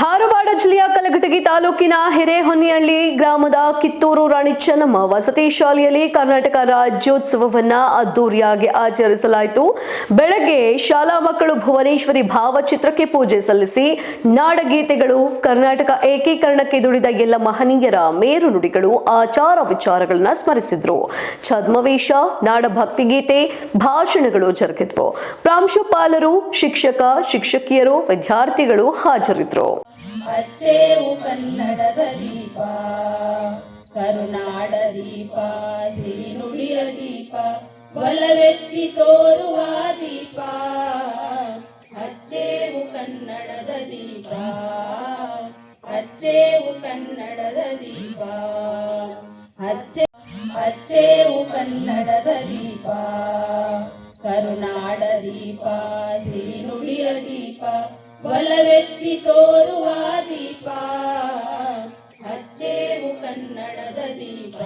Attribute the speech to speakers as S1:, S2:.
S1: ಧಾರವಾಡ ಜಿಲ್ಲೆಯ ಕಲಘಟಗಿ ತಾಲೂಕಿನ ಹಿರೇಹೊನ್ನಿಹಳ್ಳಿ ಗ್ರಾಮದ ಕಿತ್ತೂರು ರಾಣಿ ಚೆನ್ನಮ್ಮ ವಸತಿ ಶಾಲೆಯಲ್ಲಿ ಕರ್ನಾಟಕ ರಾಜ್ಯೋತ್ಸವವನ್ನ ಅದ್ದೂರಿಯಾಗಿ ಆಚರಿಸಲಾಯಿತು. ಬೆಳಗ್ಗೆ ಶಾಲಾ ಮಕ್ಕಳು ಭುವನೇಶ್ವರಿ ಭಾವಚಿತ್ರಕ್ಕೆ ಪೂಜೆ ಸಲ್ಲಿಸಿ ನಾಡಗೀತೆಗಳು, ಕರ್ನಾಟಕ ಏಕೀಕರಣಕ್ಕೆ ದುಡಿದ ಎಲ್ಲ ಮಹನೀಯರ ಮೇರು ನುಡಿಗಳು, ಆಚಾರ ವಿಚಾರಗಳನ್ನ ಸ್ಮರಿಸಿದ್ರು. ಛದ್ಮವೇಷ, ನಾಡ ಭಕ್ತಿಗೀತೆ, ಭಾಷಣಗಳು ಜರುಗಿದ್ವು. ಪ್ರಾಂಶುಪಾಲರು, ಶಿಕ್ಷಕಿಯರು, ವಿದ್ಯಾರ್ಥಿಗಳು ಹಾಜರಿದ್ದರು.
S2: ಅಚ್ಚೇವು ಕನ್ನಡದ ದೀಪ, ಕರುನಾಡ ದೀಪ, ಸಿರಿನುಡಿಯ ದೀಪ, ಬಲವೆತ್ತಿ ತೋರುವ ದೀಪ. ಅಚ್ಚೇವು ಕನ್ನಡದ ದೀಪ, ಅಚ್ಚೇವು ಕನ್ನಡದ ದೀಪ, ಅಚ್ಚೇವು ಕನ್ನಡದ ದೀಪ, ಕರುನಾಡ ದೀಪ, ಸಿರಿನುಡಿಯ ದೀಪ, ಬಲವೆತ್ತಿ ತೋರುವ ದೀಪ. ಅಚ್ಚೇವು ಕನ್ನಡದ ದೀಪ.